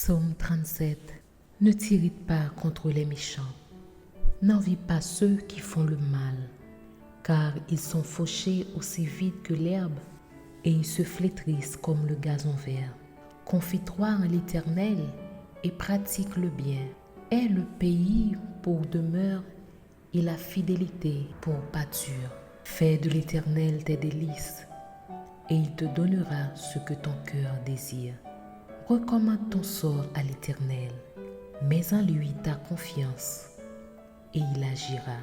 Psaume 37. Ne t'irrite pas contre les méchants. N'envie pas ceux qui font le mal, car ils sont fauchés aussi vite que l'herbe et ils se flétrissent comme le gazon vert. Confie-toi en l'Éternel et pratique le bien. Aie le pays pour demeure et la fidélité pour pâture. Fais de l'Éternel tes délices et il te donnera ce que ton cœur désire. Recommande ton sort à l'Éternel, mets en lui ta confiance et il agira.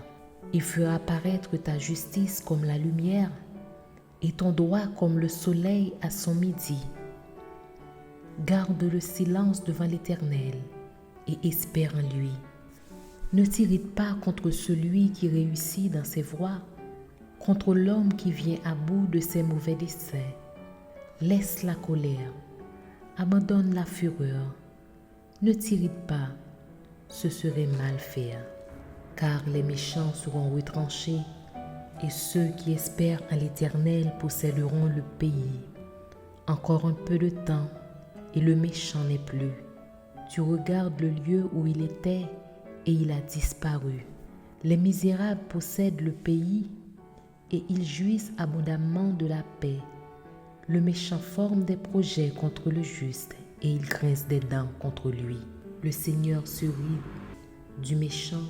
Il fera apparaître ta justice comme la lumière et ton droit comme le soleil à son midi. Garde le silence devant l'Éternel et espère en lui. Ne t'irrite pas contre celui qui réussit dans ses voies, contre l'homme qui vient à bout de ses mauvais desseins. Laisse la colère, abandonne la fureur. Ne t'irrite pas, ce serait mal faire, car les méchants seront retranchés et ceux qui espèrent en l'Éternel posséderont le pays. Encore un peu de temps et le méchant n'est plus. Tu regardes le lieu où il était et il a disparu. Les misérables possèdent le pays et ils jouissent abondamment de la paix. Le méchant forme des projets contre le juste et il grince des dents contre lui. Le Seigneur se rit du méchant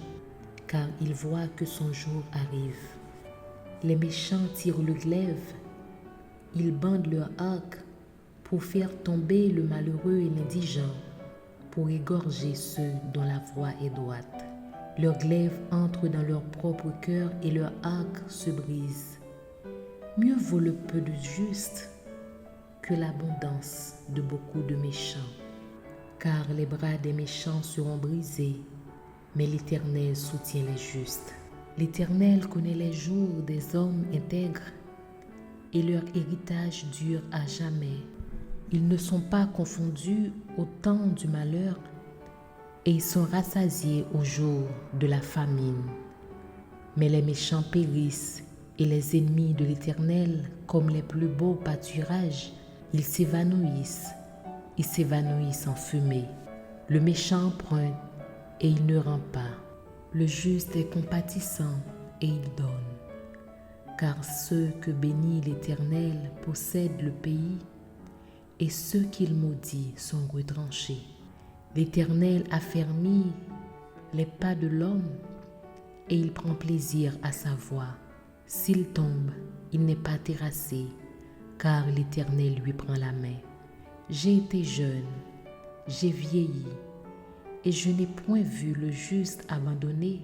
car il voit que son jour arrive. Les méchants tirent le glaive, ils bandent leur arc pour faire tomber le malheureux et l'indigent, pour égorger ceux dont la voie est droite. Leur glaive entre dans leur propre cœur et leur arc se brise. Mieux vaut le peu de justes que l'abondance de beaucoup de méchants. Car les bras des méchants seront brisés, mais l'Éternel soutient les justes. L'Éternel connaît les jours des hommes intègres et leur héritage dure à jamais. Ils ne sont pas confondus au temps du malheur et ils sont rassasiés au jour de la famine. Mais les méchants périssent et les ennemis de l'Éternel, comme les plus beaux pâturages, ils s'évanouissent en fumée. Le méchant emprunte et il ne rend pas. Le juste est compatissant et il donne. Car ceux que bénit l'Éternel possèdent le pays et ceux qu'il maudit sont retranchés. L'Éternel affermit les pas de l'homme et il prend plaisir à sa voix. S'il tombe, il n'est pas terrassé, car l'Éternel lui prend la main. J'ai été jeune, j'ai vieilli, et je n'ai point vu le juste abandonné,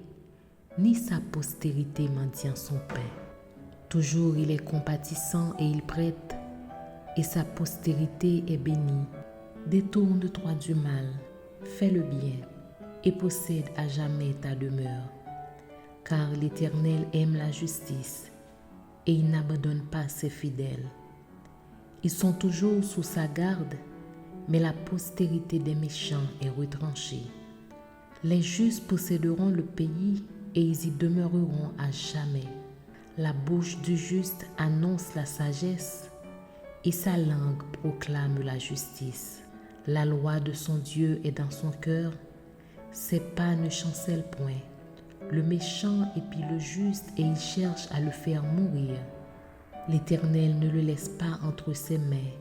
ni sa postérité mendiant son pain. Toujours il est compatissant et il prête, et sa postérité est bénie. Détourne-toi du mal, fais le bien, et possède à jamais ta demeure. Car l'Éternel aime la justice, et il n'abandonne pas ses fidèles. Ils sont toujours sous sa garde, mais la postérité des méchants est retranchée. Les justes posséderont le pays, et ils y demeureront à jamais. La bouche du juste annonce la sagesse, et sa langue proclame la justice. La loi de son Dieu est dans son cœur, ses pas ne chancellent point. Le méchant épie le juste et il cherche à le faire mourir. L'Éternel ne le laisse pas entre ses mains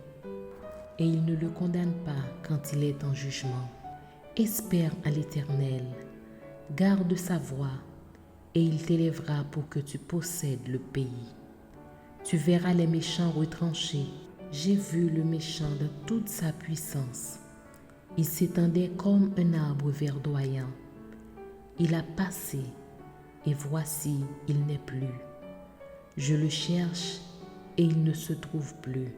et il ne le condamne pas quand il est en jugement. Espère à l'Éternel, garde sa voie et il t'élèvera pour que tu possèdes le pays. Tu verras les méchants retranchés. J'ai vu le méchant dans toute sa puissance. Il s'étendait comme un arbre verdoyant. Il a passé, et voici, il n'est plus. Je le cherche, et il ne se trouve plus.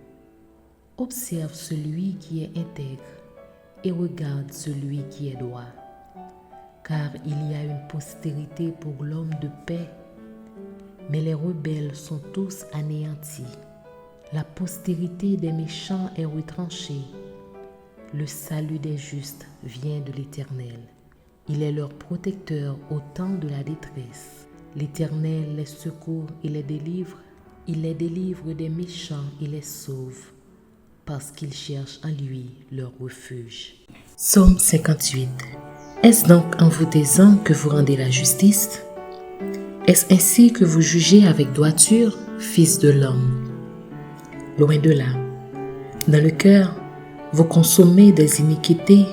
Observe celui qui est intègre, et regarde celui qui est droit. Car il y a une postérité pour l'homme de paix, mais les rebelles sont tous anéantis. La postérité des méchants est retranchée. Le salut des justes vient de l'Éternel. Il est leur protecteur au temps de la détresse. L'Éternel les secourt et les délivre. Il les délivre des méchants et les sauve. parce qu'ils cherchent en lui leur refuge. Psaume 58. Est-ce donc en vous taisant que vous rendez la justice? Est-ce ainsi que vous jugez avec droiture, fils de l'homme? Loin de là, dans le cœur, vous consommez des iniquités.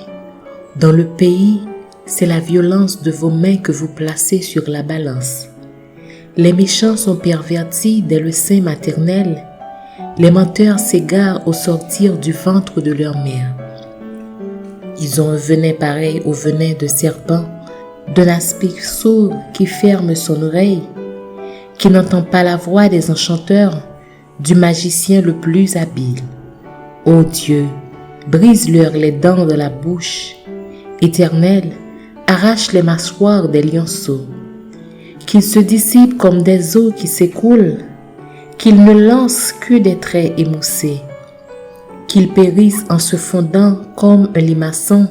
Dans le pays, c'est la violence de vos mains que vous placez sur la balance. Les méchants sont pervertis dès le sein maternel. Les menteurs s'égarent au sortir du ventre de leur mère. Ils ont un venin pareil au venin de serpent, d'un aspect sourd qui ferme son oreille, qui n'entend pas la voix des enchanteurs, du magicien le plus habile. Ô Dieu, brise-leur les dents de la bouche. Éternel, arrache les mâchoires des lionceaux. Qu'ils se dissipent comme des eaux qui s'écoulent, qu'ils ne lancent que des traits émoussés, qu'ils périssent en se fondant comme un limaçon,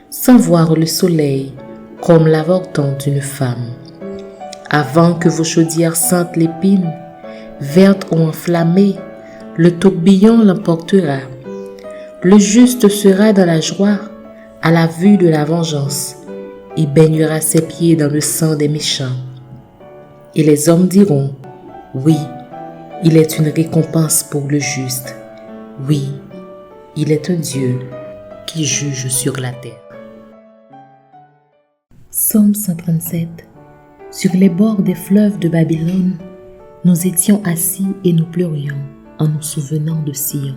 sans voir le soleil, comme l'avorton d'une femme. Avant que vos chaudières sentent l'épine, verte ou enflammée, le tourbillon l'emportera. Le juste sera dans la joie à la vue de la vengeance, et baignera ses pieds dans le sang des méchants. Et les hommes diront, oui, il est une récompense pour le juste. Oui, il est un Dieu qui juge sur la terre. Psaume 137. Sur les bords des fleuves de Babylone, nous étions assis et nous pleurions en nous souvenant de Sion.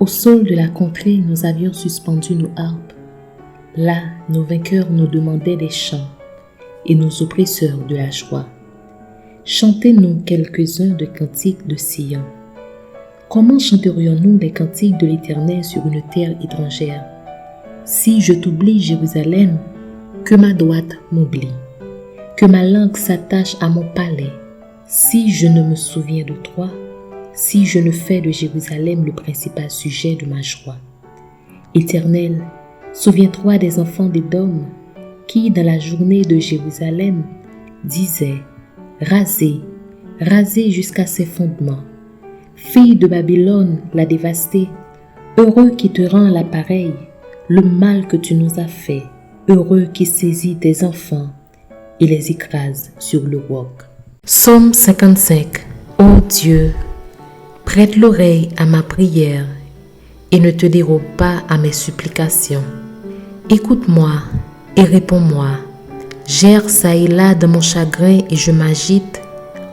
Au sol de la contrée, nous avions suspendu nos harpes. Là, nos vainqueurs nous demandaient des chants et nos oppresseurs de la joie. Chantez-nous quelques-uns de cantiques de Sion. Comment chanterions-nous les cantiques de l'Éternel sur une terre étrangère? Si je t'oublie, Jérusalem, que ma droite m'oublie, que ma langue s'attache à mon palais. Si je ne me souviens de toi, si je ne fais de Jérusalem le principal sujet de ma joie. Éternel, souviens-toi des enfants d'Édom qui, dans la journée de Jérusalem, disaient « Rasez, rasez jusqu'à ses fondements. Fille de Babylone, la dévastée, heureux qui te rend l'appareil, le mal que tu nous as fait, heureux qui saisit tes enfants et les écrase sur le roc. » Psaume 55. Ô Dieu, prête l'oreille à ma prière et ne te dérobe pas à mes supplications. Écoute-moi et réponds-moi. J'erre çà et là dans mon chagrin et je m'agite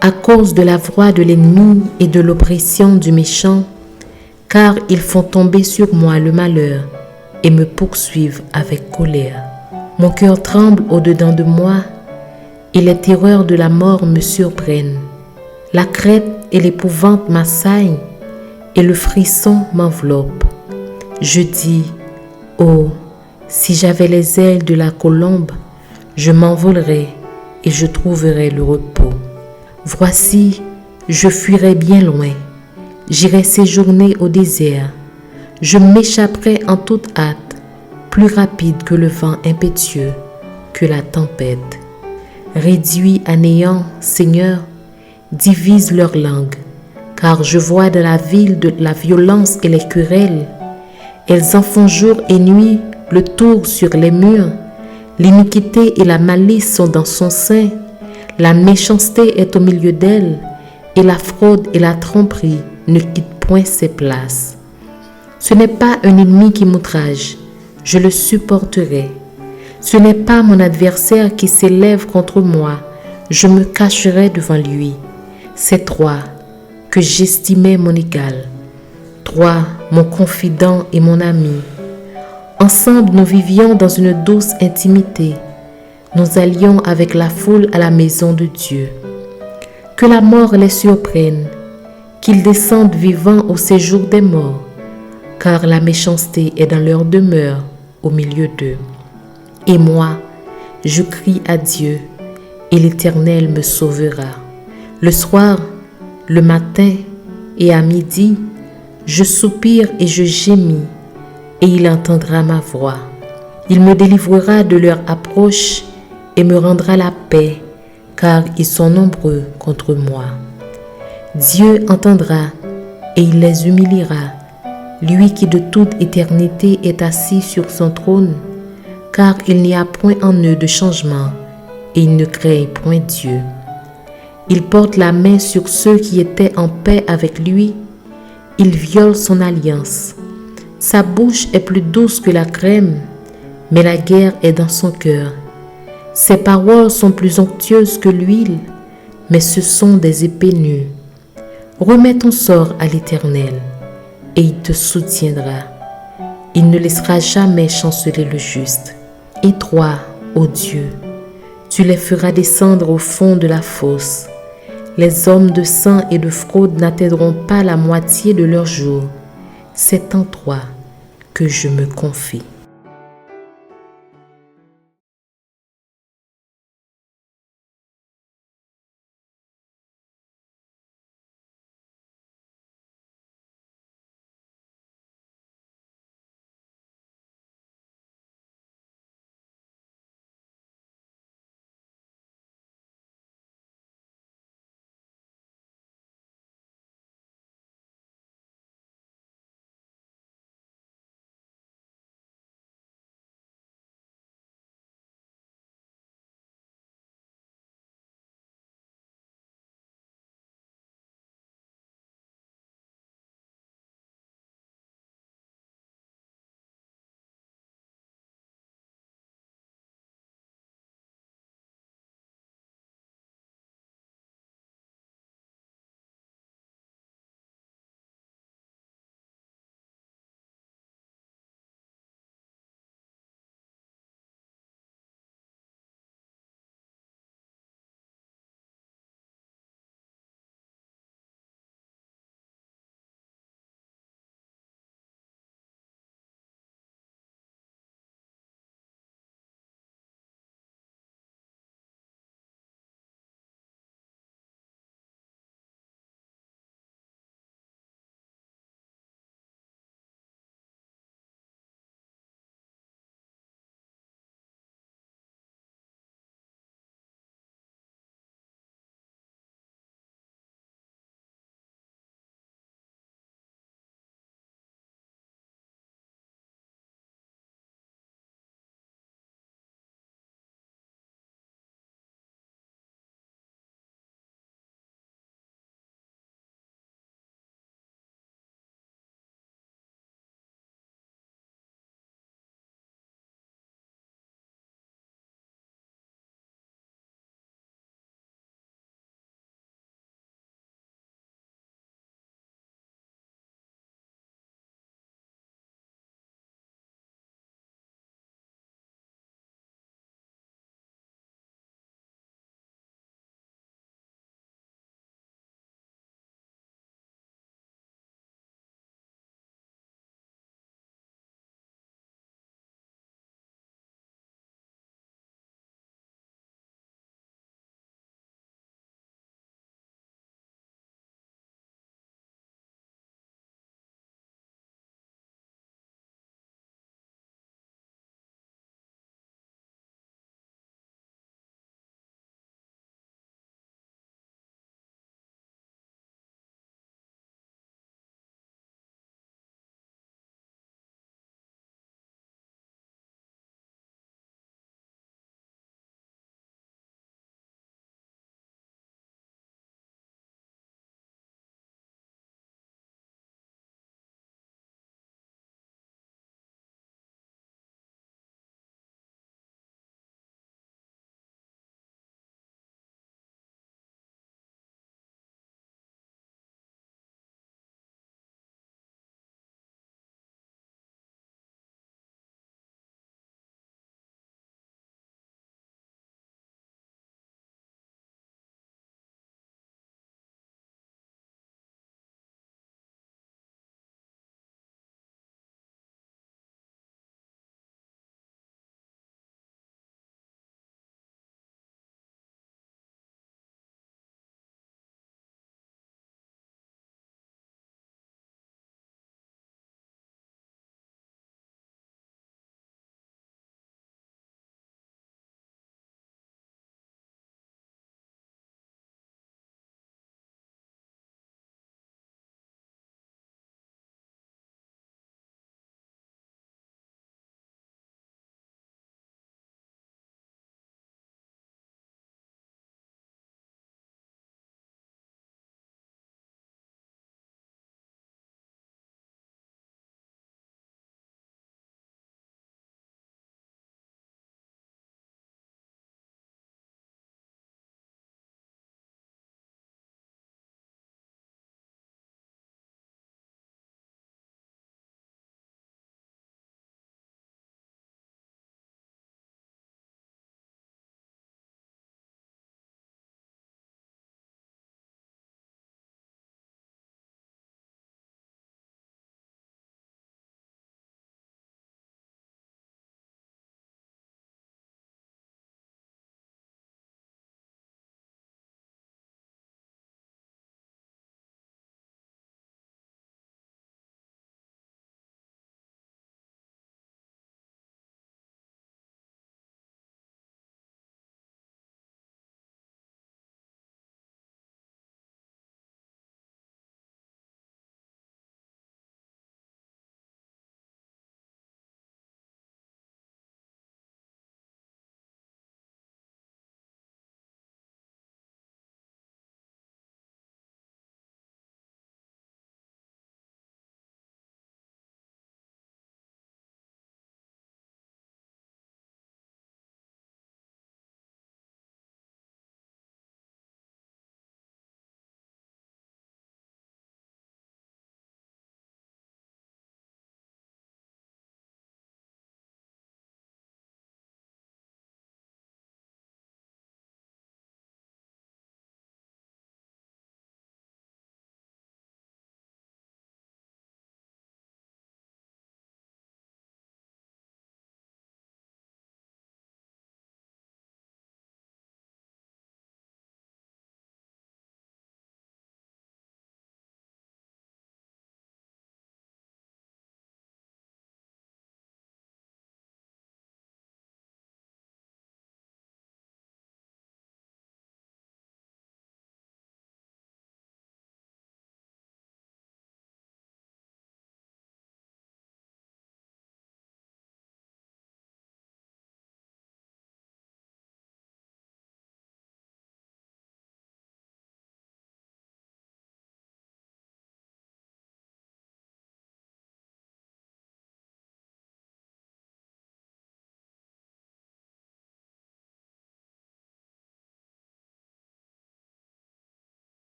à cause de la voix de l'ennemi et de l'oppression du méchant, car ils font tomber sur moi le malheur et me poursuivent avec colère. Mon cœur tremble au-dedans de moi et les terreurs de la mort me surprennent. La crainte et l'épouvante m'assaillent et le frisson m'enveloppe. Je dis, oh, si j'avais les ailes de la colombe, je m'envolerais et je trouverais le repos. Voici, je fuirai bien loin, j'irai séjourner au désert, je m'échapperai en toute hâte, plus rapide que le vent impétueux, que la tempête. Réduis à néant, Seigneur, divise leur langue, car je vois dans la ville de la violence et les querelles. Elles en font jour et nuit le tour sur les murs. L'iniquité et la malice sont dans son sein. La méchanceté est au milieu d'elle, et la fraude et la tromperie ne quittent point ses places. Ce n'est pas un ennemi qui m'outrage, je le supporterai. Ce n'est pas mon adversaire qui s'élève contre moi, je me cacherai devant lui. C'est toi que j'estimais mon égal, toi mon confident et mon ami. Ensemble nous vivions dans une douce intimité. Nous allions avec la foule à la maison de Dieu. Que la mort les surprenne, qu'ils descendent vivants au séjour des morts, car la méchanceté est dans leur demeure au milieu d'eux. Et moi, je crie à Dieu, et l'Éternel me sauvera. Le soir, le matin et à midi, je soupire et je gémis, et il entendra ma voix. Il me délivrera de leur approche et me rendra la paix, car ils sont nombreux contre moi. Dieu entendra et il les humiliera. lui qui de toute éternité est assis sur son trône, car il n'y a point en eux de changement, et ils ne craignent point Dieu. Il porte la main sur ceux qui étaient en paix avec lui, il viole son alliance. Sa bouche est plus douce que la crème, mais la guerre est dans son cœur. Ses paroles sont plus onctueuses que l'huile, mais ce sont des épées nues. Remets ton sort à l'Éternel, et il te soutiendra. Il ne laissera jamais chanceler le juste. Et toi, ô Dieu, tu les feras descendre au fond de la fosse. Les hommes de sang et de fraude n'atteindront pas la moitié de leur jour. C'est en toi que je me confie.